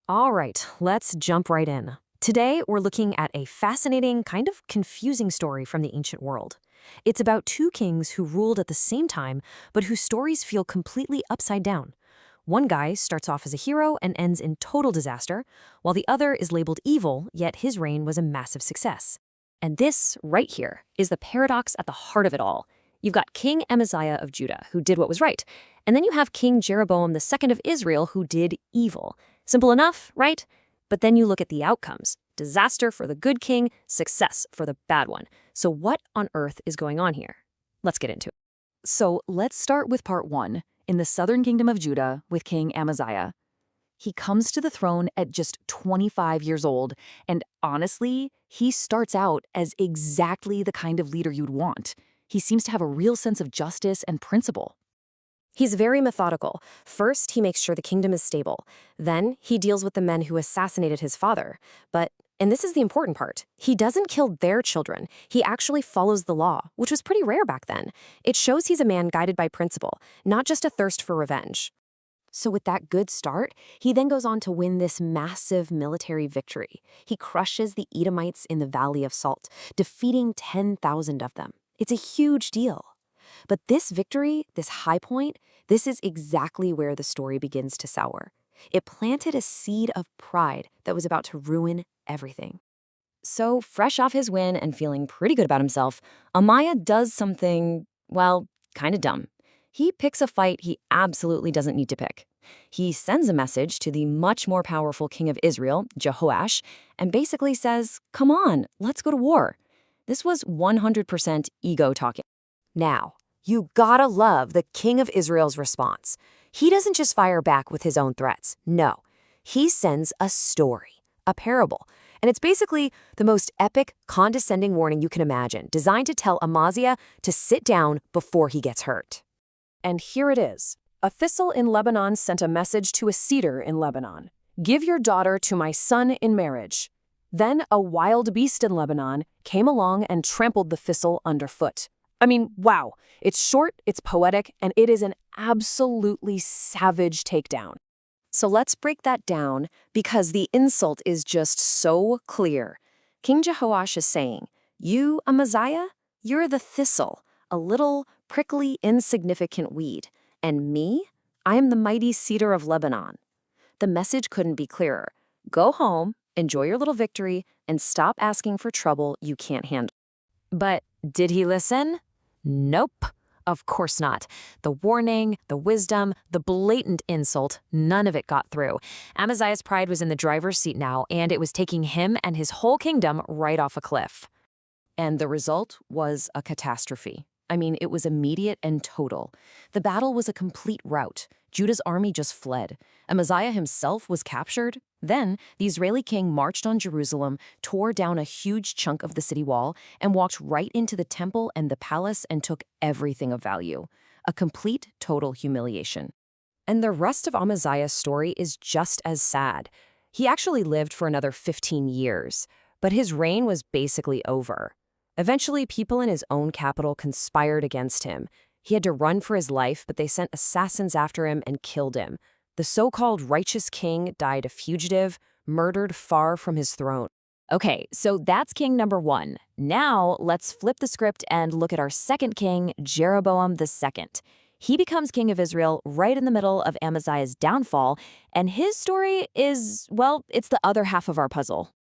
All right, let's jump right in. Today, we're looking at a fascinating, kind of confusing story from the ancient world. It's about two kings who ruled at the same time, but whose stories feel completely upside down. One guy starts off as a hero and ends in total disaster, while the other is labeled evil, yet his reign was a massive success. And this, right here, is the paradox at the heart of it all. You've got King Amaziah of Judah, who did what was right, and then you have King Jeroboam II of Israel, who did evil. Simple enough, right? But then you look at the outcomes. Disaster for the good king, success for the bad one. So what on earth is going on here? Let's get into it. So let's start with part one, in the southern kingdom of Judah with King Amaziah. He comes to the throne at just 25 years old, and honestly, he starts out as exactly the kind of leader you'd want. He seems to have a real sense of justice and principle. He's very methodical. First, he makes sure the kingdom is stable. Then, he deals with the men who assassinated his father. But, and this is the important part, he doesn't kill their children. He actually follows the law, which was pretty rare back then. It shows he's a man guided by principle, not just a thirst for revenge. So with that good start, he then goes on to win this massive military victory. He crushes the Edomites in the Valley of Salt, defeating 10,000 of them. It's a huge deal. But this victory, this high point, this is exactly where the story begins to sour. It planted a seed of pride that was about to ruin everything. So, fresh off his win and feeling pretty good about himself, Amaziah does something, well, kind of dumb. He picks a fight he absolutely doesn't need to pick. He sends a message to the much more powerful king of Israel, Jehoash, and basically says, come on, let's go to war. This was 100% ego talking. Now, you gotta love the king of Israel's response. He doesn't just fire back with his own threats. No, he sends a story, a parable. And it's basically the most epic, condescending warning you can imagine, designed to tell Amaziah to sit down before he gets hurt. And here it is. A thistle in Lebanon sent a message to a cedar in Lebanon. Give your daughter to my son in marriage. Then a wild beast in Lebanon came along and trampled the thistle underfoot. I mean, wow. It's short, it's poetic, and it is an absolutely savage takedown. So let's break that down because the insult is just so clear. King Jehoash is saying, you, Amaziah, you're the thistle, a little, prickly, insignificant weed. And me, I am the mighty cedar of Lebanon. The message couldn't be clearer. Go home, enjoy your little victory, and stop asking for trouble you can't handle. But did he listen? Nope. Of course not. The warning, the wisdom, the blatant insult, none of it got through. Amaziah's pride was in the driver's seat now, and it was taking him and his whole kingdom right off a cliff. And the result was a catastrophe. I mean, it was immediate and total. The battle was a complete rout. Judah's army just fled. Amaziah himself was captured. Then, the Israeli king marched on Jerusalem, tore down a huge chunk of the city wall, and walked right into the temple and the palace and took everything of value. A complete, total humiliation. And the rest of Amaziah's story is just as sad. He actually lived for another 15 years, but his reign was basically over. Eventually, people in his own capital conspired against him. He had to run for his life, but they sent assassins after him and killed him. The so-called righteous king died a fugitive, murdered far from his throne. Okay, so that's king number one. Now, let's flip the script and look at our second king, Jeroboam II. He becomes king of Israel right in the middle of Amaziah's downfall, and his story is, well, it's the other half of our puzzle.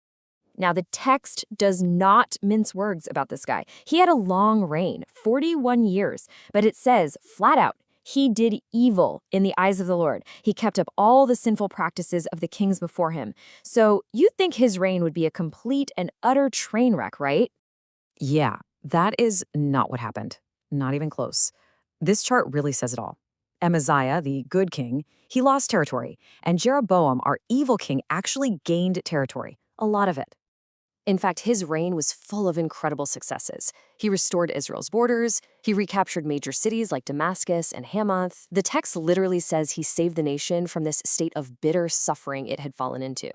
Now, the text does not mince words about this guy. He had a long reign, 41 years, but it says flat out, he did evil in the eyes of the Lord. He kept up all the sinful practices of the kings before him. So you'd think his reign would be a complete and utter train wreck, right? Yeah, that is not what happened. Not even close. This chart really says it all. Amaziah, the good king, he lost territory, and Jeroboam, our evil king, actually gained territory, a lot of it. In fact, his reign was full of incredible successes. He restored Israel's borders, he recaptured major cities like Damascus and Hamath. The text literally says he saved the nation from this state of bitter suffering it had fallen into.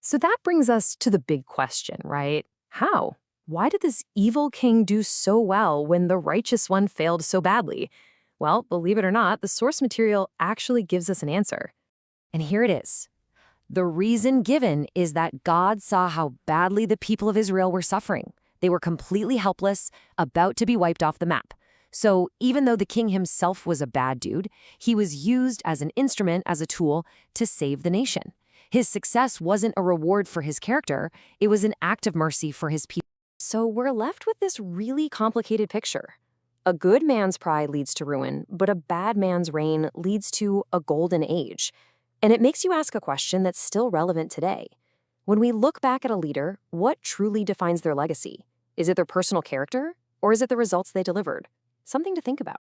So that brings us to the big question, right? How? Why did this evil king do so well when the righteous one failed so badly? Well, believe it or not, the source material actually gives us an answer. And here it is. The reason given is that God saw how badly the people of Israel were suffering. They were completely helpless, about to be wiped off the map. So even though the king himself was a bad dude, he was used as an instrument, as a tool, to save the nation. His success wasn't a reward for his character, it was an act of mercy for his people. So we're left with this really complicated picture. A good man's pride leads to ruin, but a bad man's reign leads to a golden age. And it makes you ask a question that's still relevant today. When we look back at a leader, what truly defines their legacy? Is it their personal character, or is it the results they delivered? Something to think about.